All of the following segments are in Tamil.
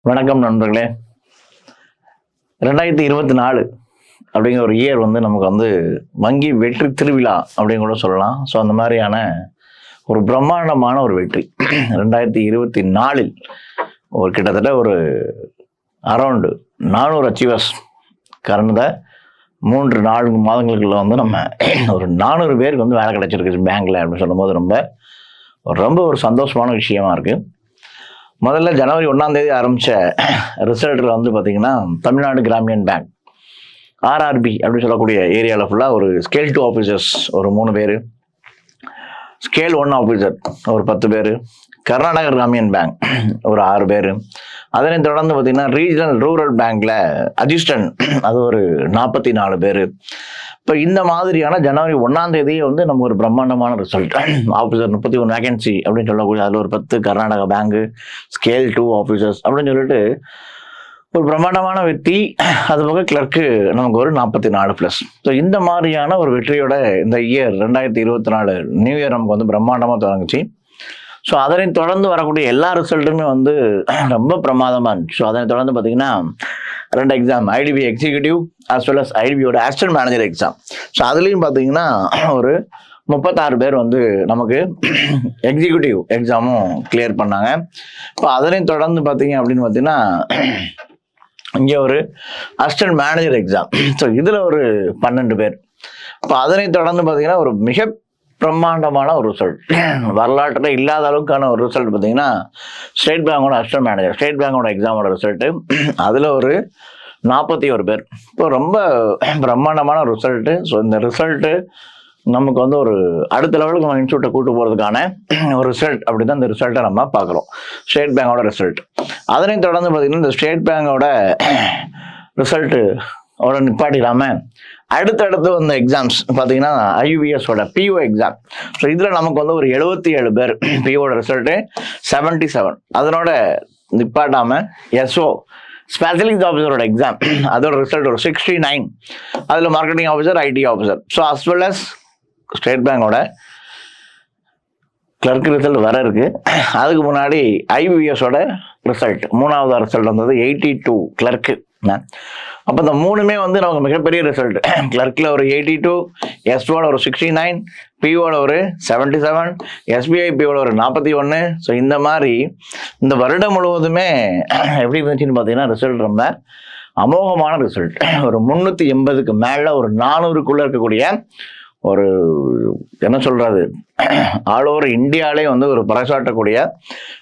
வணக்கம் நண்பர்களே. 2024 அப்படிங்கிற ஒரு இயர் நமக்கு வங்கி வெற்றி திருவிழா அப்படின்னு கூட சொல்லலாம். ஸோ அந்த மாதிரியான ஒரு பிரம்மாண்டமான ஒரு வெற்றி 2024 ஒரு கிட்டத்தட்ட ஒரு அரௌண்டு 400 அச்சீவர்ஸ் கடந்த 3-4 மாதங்களுக்குள்ள நம்ம ஒரு 400 பேருக்கு வேலை கிடைச்சிருக்கு பேங்க்ல அப்படின்னு சொல்லும்போது ரொம்ப ஒரு சந்தோஷமான விஷயமா இருக்கு. முதல்ல ஜனவரி 1ஆம் தேதி ஆரம்பித்த ரிசல்ட்டில் பார்த்தீங்கன்னா தமிழ்நாடு கிராமியன் பேங்க் ஆர்ஆர்பி அப்படின்னு சொல்லக்கூடிய ஏரியாவில் ஃபுல்லாக ஒரு ஸ்கேல் 2 ஆஃபீஸர்ஸ் ஒரு 3 பேர், ஸ்கேல் 1 ஆஃபீஸர் ஒரு 10 பேர், கர்நாடக கிராமியன் பேங்க் ஒரு 6 பேர், அதனைத் தொடர்ந்து பார்த்தீங்கன்னா ரீஜனல் ரூரல் பேங்க்கில் அசிஸ்டன்ட் அது ஒரு 44 பேர். இப்போ இந்த மாதிரியான ஜனவரி 1ஆம் தேதியே நம்ம ஒரு பிரம்மாண்டமான ரிசல்ட் ஆஃபீஸர் 31 வேகன்சி அப்படின்னு சொல்லக்கூடிய அதில் ஒரு 10 கர்நாடகா பேங்கு ஸ்கேல் 2 ஆஃபீஸர்ஸ் அப்படின்னு சொல்லிட்டு ஒரு பிரம்மாண்டமான வெற்றி. அது போக கிளர்க்கு நமக்கு ஒரு 44+. ஸோ இந்த மாதிரியான ஒரு வெற்றியோட இந்த இயர் 2024 நியூ இயர் நமக்கு பிரம்மாண்டமாக தொடங்குச்சு. ஸோ அதனை தொடர்ந்து வரக்கூடிய எல்லா ரிசல்ட்டுமே ரொம்ப பிரமாதமாக இருந்துச்சு. ஸோ அதனை தொடர்ந்து பார்த்தீங்கன்னா 2 exam IDBI executive as well as ஐடிபியோட அசிஸ்டன்ட் மேனேஜர் எக்ஸாம். ஸோ அதுலேயும் பார்த்தீங்கன்னா ஒரு 36 பேர் நமக்கு எக்ஸிக்யூட்டிவ் எக்ஸாமும் கிளியர் பண்ணாங்க. இப்போ அதனை தொடர்ந்து பார்த்தீங்கன்னா இங்கே ஒரு அசிஸ்டன்ட் மேனேஜர் எக்ஸாம். ஸோ இதில் ஒரு 12 பேர். இப்போ அதனை தொடர்ந்து பார்த்தீங்கன்னா ஒரு மிக பிரம்மாண்டமான ஒரு ரிசல்ட், வரலாற்றில் இல்லாத அளவுக்கான ஒரு ரிசல்ட் பார்த்தீங்கன்னா ஸ்டேட் பேங்கோட அசிஸ்டன்ட் மேனேஜர் ஸ்டேட் பேங்கோட எக்ஸாமோட ரிசல்ட்டு. அதில் ஒரு 41 பேர். இப்போ ரொம்ப பிரம்மாண்டமான ரிசல்ட்டு. ஸோ இந்த ரிசல்ட்டு நமக்கு ஒரு அடுத்த லெவலுக்கு நம்ம இன்ஸ்டியூட்டை கூட்டு போகிறதுக்கான ஒரு ரிசல்ட் அப்படி தான் இந்த ரிசல்ட்டை நம்ம பார்க்குறோம், ஸ்டேட் பேங்கோட ரிசல்ட். அதனைத் தொடர்ந்து பார்த்தீங்கன்னா இந்த ஸ்டேட் பேங்கோட ரிசல்ட்டு நிப்பாட்டிடாமல் அடுத்தடுத்து வந்த எக்ஸாம்ஸ் பார்த்தீங்கன்னா ஐயுபிஎஸோட பிஓ எக்ஸாம். ஸோ இதில் நமக்கு ஒரு 77 பேர் பிஓட ரிசல்ட்டு 77. அதனோட நிப்பாட்டாமல் எஸ்ஓ ஸ்பெஷலிஸ்ட் ஆஃபீஸரோட எக்ஸாம் அதோட ரிசல்ட் ஒரு 69. அதில் marketing officer IT officer. So as well as state பேங்கோட கிளர்க் ரிசல்ட் வர இருக்கு. அதுக்கு முன்னாடி ஐபிஎஸோட ரிசல்ட் 3வது ரிசல்ட் 82 கிளர்க்கு. அப்போ இந்த 3மே நமக்கு மிகப்பெரிய ரிசல்ட். கிளர்க்கில் ஒரு 82, எஸ்ஓட ஒரு 69, பிஓட ஒரு 77, எஸ்பிஐ பிஓட ஒரு 41. ஸோ இந்த மாதிரி இந்த வருடம் முழுவதுமே எப்படி இருந்துச்சுன்னு பார்த்தீங்கன்னா ரிசல்ட் ரொம்ப அமோகமான ரிசல்ட். ஒரு 380க்கு மேலே ஒரு 400க்குள்ளே இருக்கக்கூடிய ஒரு என்ன சொல்கிறது ஆல் ஓவர் இந்தியாவிலே ஒரு பறைசாட்டக்கூடிய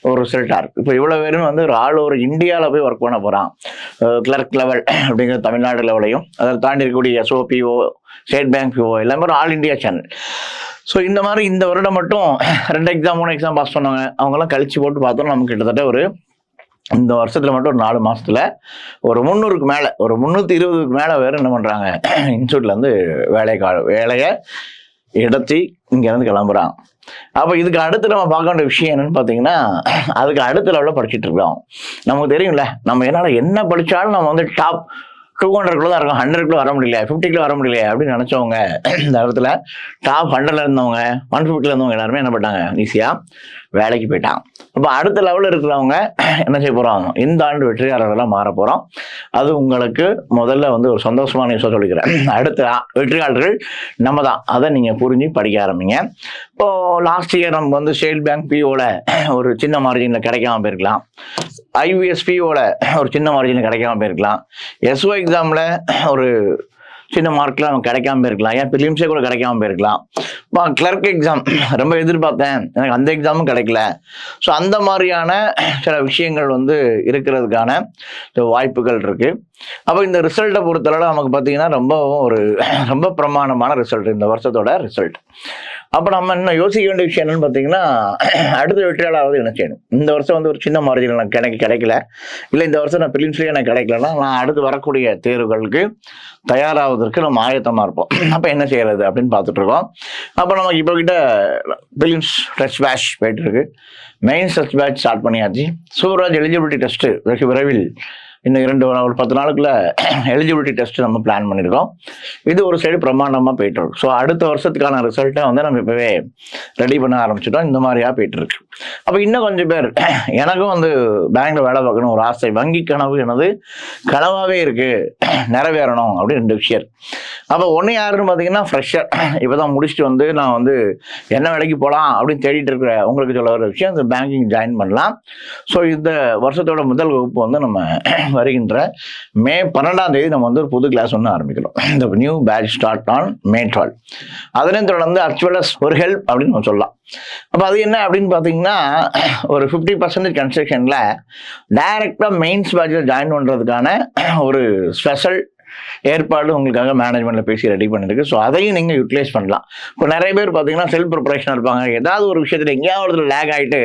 ஒரு ரிசல்ட்டாக இருக்குது. இப்போ இவ்வளோ பேரும் ஒரு ஆல் ஓவர் இந்தியாவில் போய் ஒர்க் பண்ண போகிறான் கிளர்க் லெவல் அப்படிங்கிற தமிழ்நாடு லெவலையும் அதில் தாண்டி இருக்கக்கூடிய எஸ்ஓபிஓ ஸ்டேட் பேங்க் பிஓ எல்லாமே ஒரு ஆல் இண்டியா சேனல். ஸோ இந்த மாதிரி இந்த வருடம் மட்டும் 2 எக்ஸாம் 3 எக்ஸாம் பாஸ் பண்ணாங்க. அவங்களாம் கழிச்சு போட்டு பார்த்தோம் நமக்கு கிட்டத்தட்ட ஒரு இந்த வருஷத்துல மட்டும் ஒரு 4 மாசத்துல ஒரு 300க்கு மேலே ஒரு 320க்கு மேலே வேறு என்ன பண்ணுறாங்க இன்ஸ்டியூட்லேருந்து வேலையை எடுத்து இங்கேருந்து கிளம்புறாங்க. அப்போ இதுக்கு அடுத்து நம்ம பார்க்க வேண்டிய விஷயம் என்னன்னு பார்த்தீங்கன்னா அதுக்கு அடுத்த லெவலில் படிச்சுட்டு இருக்கோம். நமக்கு தெரியும்ல நம்ம என்ன படித்தாலும் நம்ம டாப் 200 தான் இருக்கும், 100 வர முடியல, 50 வர முடியல அப்படின்னு நினச்சவங்க இந்த இடத்துல டாப் 100 இருந்தவங்க 150 இருந்தவங்க எல்லாருமே என்ன பண்ணிட்டாங்க ஈஸியாக வேலைக்கு போயிட்டாங்க. அப்போ அடுத்த லெவலில் இருக்கிறவங்க என்ன செய்ய போகிறோம், இந்த ஆண்டு வெற்றியாளர்களாக மாற போகிறோம். அது உங்களுக்கு முதல்ல ஒரு சந்தோஷமான விஷயம் சொல்லிக்கிறேன். அடுத்த வெற்றியாளர்கள் நம்ம தான், அதை நீங்கள் புரிஞ்சு படிக்க ஆரம்பிங்க. இப்போது லாஸ்ட் இயர் நம்ம ஸ்டேட் பேங்க் பிஓவில் ஒரு சின்ன மார்ஜினில் கிடைக்காம போயிருக்கலாம், ஐவிஎஸ் பிஓவில் ஒரு சின்ன மார்ஜினில் கிடைக்காம போயிருக்கலாம், எஸ்ஓ எக்ஸாமில் ஒரு சின்ன மார்க்கில் அவன் கிடைக்காம போயிருக்கலாம், ஏன் பிலிம்ஸே கூட கிடைக்காம போயிருக்கலாம். கிளர்க் எக்ஸாம் ரொம்ப எதிர்பார்த்தேன், எனக்கு அந்த எக்ஸாமும் கிடைக்கல. ஸோ அந்த மாதிரியான சில விஷயங்கள் இருக்கிறதுக்கான வாய்ப்புகள் இருக்குது. அப்போ இந்த ரிசல்ட்டை பொறுத்தளவு நமக்கு பார்த்தீங்கன்னா ரொம்ப பிரமாண்டமான ரிசல்ட் இந்த வருஷத்தோட ரிசல்ட். அப்போ நம்ம இன்னும் யோசிக்க வேண்டிய விஷயம் என்னன்னு பார்த்தீங்கன்னா அடுத்த வெற்றியாளராவது என்ன செய்யணும். இந்த வருஷம் ஒரு சின்ன மார்ஜின் எனக்கு கிடைக்கல, இல்லை இந்த வருஷம் நான் பிலிம்ஸ்லேயே எனக்கு கிடைக்கலன்னா நான் அடுத்து வரக்கூடிய தேர்வுகளுக்கு தயாராவதற்கு நம்ம ஆயத்தமாக இருப்போம். அப்போ என்ன செய்யறது அப்படின்னு பார்த்துட்டு இருக்கோம். அப்போ நமக்கு இப்போ கிட்ட பிலிம்ஸ் டெஸ்ட் பேட்ச் போயிட்டு இருக்கு, மெயின்ஸ் டெஸ்ட் பேட்ச் ஸ்டார்ட் பண்ணியாச்சு. சூப்பராஜ் எலிஜிபிலிட்டி டெஸ்ட்டு வெகு விரைவில் இன்னும் ஒரு 10 நாளுக்குள்ள எலிஜிபிலிட்டி டெஸ்ட் நம்ம பிளான் பண்ணியிருக்கோம். இது ஒரு சைடு பிரமாண்டமாக போயிட்டு இருக்கு. ஸோ அடுத்த வருஷத்துக்கான ரிசல்ட்டை நம்ம இப்போவே ரெடி பண்ண ஆரம்பிச்சிட்டோம். இந்த மாதிரியா போயிட்டு இருக்கு. அப்போ இன்னும் கொஞ்சம் பேர் எனக்கும் வந்து பேங்க்ல வேலை பார்க்கணும் ஒரு ஆசை, வங்கி கனவு எனது கனவாகவே இருக்கு, நிறைவேறணும் அப்படின்னு 2 விஷயம். அப்போ ஒன்று யாருன்னு பார்த்தீங்கன்னா ஃப்ரெஷர், இப்போ தான் முடிச்சுட்டு வந்து நான் வந்து என்ன வேலைக்கு போகலாம் அப்படின்னு தேடிட்டு இருக்கிற உங்களுக்கு சொல்ல வர விஷயம், இந்த பேங்கிங் ஜாயின் பண்ணலாம். ஸோ இந்த வருஷத்தோட முதல் வகுப்பு வந்து நம்ம வருகின்ற மே 12ஆம் தேதி நம்ம வந்து ஒரு புது கிளாஸ் ஒன்று ஆரம்பிக்கிறோம். இந்த new batch start on May 12. அதனையும் தொடர்ந்து அக்சுவலஸ் ஒரு ஹெல்ப் அப்படின்னு நம்ம சொல்லலாம். அப்போ அது என்ன அப்படின்னு பார்த்தீங்கன்னா, ஒரு 50% கன்ஸ்ட்ரக்ஷனில் டைரெக்டாக மெயின்ஸ் பேட்சில் ஜாயின் பண்ணுறதுக்கான ஒரு ஸ்பெஷல் ஏற்பாடு உங்களுக்காக மேனேஜ்மெண்ட்டில் பேசி ரெடி பண்ணிருக்கு. ஸோ அதையும் நீங்கள் யூட்டிலைஸ் பண்ணலாம். இப்போ நிறைய பேர் பார்த்தீங்கன்னா செல்ஃப் ப்ரிப்பரேஷன் இருப்பாங்க, ஏதாவது ஒரு விஷயத்தில் எங்கேயாவது லேக் ஆகிட்டு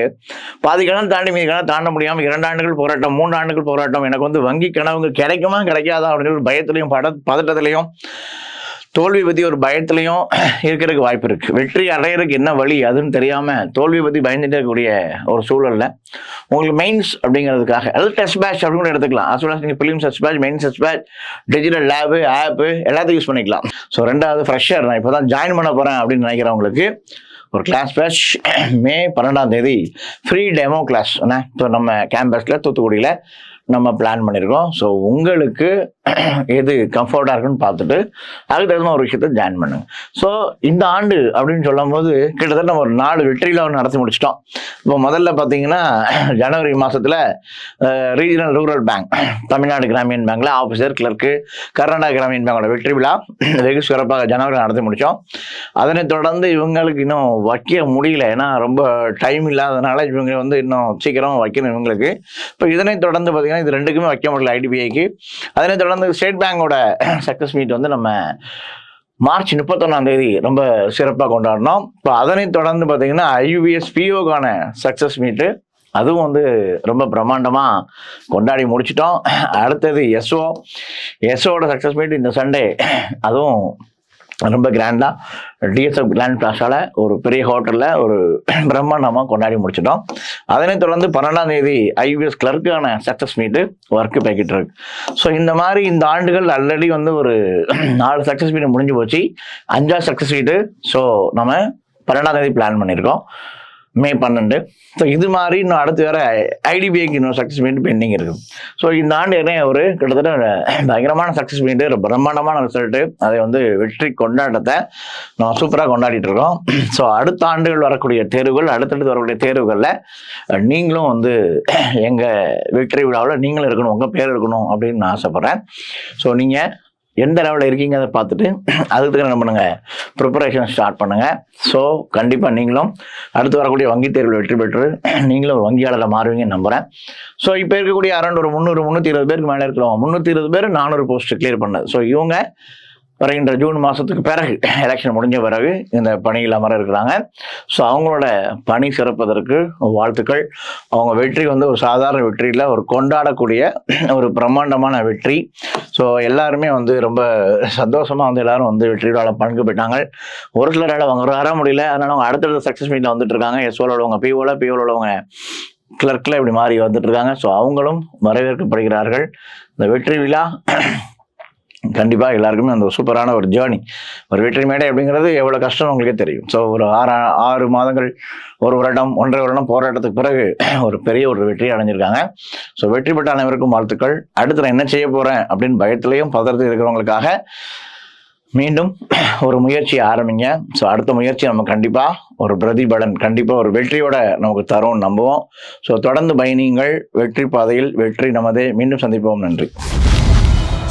பாதி கணம் தாண்டி மீதி கணம் தாண்ட முடியாமல் 2 ஆண்டுகள் போராட்டம் 3 ஆண்டுகள் போராட்டம், எனக்கு வந்து வங்கி கனவுங்க கிடைக்குமா கிடைக்காதா அப்படின்னு ஒரு பயத்துலையும் பதட்டத்திலையும் தோல்வி பற்றி ஒரு பயத்துலையும் இருக்கிறதுக்கு வாய்ப்பு இருக்குது. வெற்றி அடையிறதுக்கு என்ன வழி அதுன்னு தெரியாமல் தோல்வி பற்றி பயந்துட்டே இருக்கக்கூடிய ஒரு சூழலில் உங்களுக்கு மெயின்ஸ் அப்படிங்கிறதுக்காக, அதாவது டெஸ்ட் பேட்ச் அப்படின்னு எடுத்துக்கலாம். as well as நீங்கள் prelims test batch, mains test batch, digital lab, app எல்லாத்தையும் யூஸ் பண்ணிக்கலாம். ஸோ 2வது ஃப்ரெஷர், நான் இப்போ தான் ஜாயின் பண்ண போகிறேன் அப்படின்னு நினைக்கிறவங்களுக்கு ஒரு கிளாஸ் பேட்ச் மே 12ஆம் தேதி ஃப்ரீ டெமோ கிளாஸ் இப்போ நம்ம கேம்பஸில் தூத்துக்குடியில் நம்ம பிளான் பண்ணியிருக்கோம். ஸோ உங்களுக்கு எது கம்ஃபர்டாக இருக்குன்னு பார்த்துட்டு அதுக்கு தகுந்த ஒரு விஷயத்தை ஜாயின் பண்ணுங்க. ஸோ இந்த ஆண்டு அப்படின்னு சொல்லும் போது கிட்டத்தட்ட நம்ம ஒரு 4 வெற்றியில் நடத்தி முடிச்சிட்டோம். இப்போ முதல்ல பார்த்தீங்கன்னா ஜனவரி மாதத்தில் regional rural bank, Tamil Nadu Grameen பேங்க்ல ஆஃபீஸர் கிளர்க்கு, கர்நாடகா கிராமியன் பேங்கோட வெற்றி விழா வெகு சிறப்பாக ஜனவரி நடத்தி முடித்தோம். அதனைத் தொடர்ந்து இவங்களுக்கு இன்னும் வைக்க முடியல, ஏன்னா ரொம்ப டைம் இல்லாதனால இவங்க வந்து இன்னும் சீக்கிரமாக வைக்கணும் இவங்களுக்கு. இப்போ இதனைத் தொடர்ந்து பார்த்தீங்கன்னா இது 2க்குமே வைக்க முடியல ஐடிபிஐக்கு. அதனைத் தொடர்ந்து ஸ்டேட் பேங்கோட சக்ஸஸ் மீட் வந்து நம்ம மார்ச் 31ஆம் தேதி ரொம்ப சிறப்பாக கொண்டாடினோம். இப்போ அதனைத் தொடர்ந்து பார்த்தீங்கன்னா IUVS PO-க்கான சக்ஸஸ் மீட்டு அதுவும் வந்து ரொம்ப பிரம்மாண்டமாக கொண்டாடி முடிச்சிட்டோம். அடுத்தது எஸ்ஓட சக்ஸஸ் மீட் இந்த சண்டே, அதுவும் ரொம்ப கிராண்டாக டிஎஸ்எஃப் கிராண்ட் பிளாஸாவில் ஒரு பெரிய ஹோட்டலில் ஒரு பிரம்மாண்டமாக கொண்டாடி முடிச்சிட்டோம். அதனைத் தொடர்ந்து 12ஆம் தேதி IUVS கிளர்க்கான சக்ஸஸ் மீட்டு ஒர்க்கு போய்கிட்டு இருக்கு. ஸோ இந்த மாதிரி இந்த ஆண்டுகள் ஆல்ரெடி வந்து ஒரு 4 சக்ஸஸ் மீட்டு முடிஞ்சு போச்சு, 5ஆவது சக்ஸஸ் மீட்டு ஸோ நம்ம 12ஆம் தேதி பிளான் பண்ணியிருக்கோம், May 12. ஸோ இது மாதிரி இன்னும் அடுத்து வேற ஐடிபிஐக்கு இன்னொரு சக்ஸஸ் மீட் பெண்டிங் இருக்குது. ஸோ இந்த ஆண்டு என்ன ஒரு கிட்டத்தட்ட பயங்கரமான சக்ஸஸ் மீட்டு, பிரம்மாண்டமான ரிசல்ட்டு, அதை வந்து வெற்றி கொண்டாட்டத்தை நம்ம சூப்பராக கொண்டாடிட்டு இருக்கோம். ஸோ அடுத்த ஆண்டுகள் வரக்கூடிய தேர்வுகள், அடுத்தடுத்து வரக்கூடிய தேர்வுகளில் நீங்களும் வந்து எங்கள் வெற்றி விழாவில் நீங்களும் இருக்கணும், உங்கள் பேர் இருக்கணும் அப்படின்னு நான் ஆசைப்பட்றேன். ஸோ நீங்கள் எந்த லெவலில் இருக்கீங்க அதை பார்த்துட்டு அதுக்கு என்ன பண்ணுங்கள், ப்ரிப்பரேஷன் ஸ்டார்ட் பண்ணுங்கள். ஸோ கண்டிப்பாக நீங்களும் அடுத்து வரக்கூடிய வங்கி தேர்வில் வெற்றி பெற்று நீங்களும் ஒரு வங்கியாளரை மாறுவீங்கன்னு நம்புகிறேன். ஸோ இப்போ இருக்கக்கூடிய அரௌண்ட் ஒரு 300-320 பேருக்கு மேலே இருக்கிறவங்க 320 பேர் 400 போஸ்ட் கிளியர் பண்ணது. ஸோ இவங்க வருகின்ற ஜூன் மாதத்துக்கு பிறகு எலெக்ஷன் முடிஞ்ச பிறகு இந்த பணியில் அமர இருக்கிறாங்க. ஸோ அவங்களோட பணி சிறப்பதற்கு வாழ்த்துக்கள். அவங்க வெற்றி வந்து ஒரு சாதாரண வெற்றியில் ஒரு கொண்டாடக்கூடிய ஒரு பிரம்மாண்டமான வெற்றி. ஸோ எல்லாருமே வந்து ரொம்ப சந்தோஷமாக வந்து எல்லாரும் வந்து வெற்றியால் பங்கு பெற்றாங்க. ஒரு சிலரால் அவங்க வர முடியல, அதனால அவங்க அடுத்தடுத்த சக்ஸஸ் மீட்டில் வந்துட்டு இருக்காங்க. எஸ்ஓல உள்ளவங்க பிஓல உள்ளவங்க கிளர்க்கில் இப்படி மாறி வந்துட்டு இருக்காங்க. ஸோ அவங்களும் வரவேற்கப்படுகிறார்கள். இந்த வெற்றி விழா கண்டிப்பாக எல்லாருக்குமே அந்த சூப்பரான ஒரு ஜேர்னி, ஒரு வெற்றி மேடை அப்படிங்கிறது எவ்வளோ கஷ்டம் உங்களுக்கே தெரியும். ஸோ ஒரு 6 மாதங்கள், 1 வருடம், 1.5 வருடம் போராட்டத்துக்கு பிறகு ஒரு பெரிய ஒரு வெற்றி அடைஞ்சிருக்காங்க. ஸோ வெற்றி பெற்ற அனைவருக்கும் வாழ்த்துக்கள். அடுத்து நான் என்ன செய்ய போகிறேன் அப்படின்னு பயத்திலையும் பதறத்தில் இருக்கிறவங்களுக்காக மீண்டும் ஒரு முயற்சியை ஆரம்பிங்க. ஸோ அடுத்த முயற்சி நம்ம கண்டிப்பாக ஒரு பிரதிபலன், கண்டிப்பாக ஒரு வெற்றியோட நமக்கு தரோம் நம்புவோம். ஸோ தொடர்ந்து பயணியுங்கள், வெற்றி பாதையில் வெற்றி நமதே. மீண்டும் சந்திப்போம். நன்றி.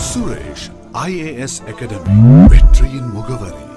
சுரேஷ் IAS அகாடமி, வெற்றியின் முகவரி.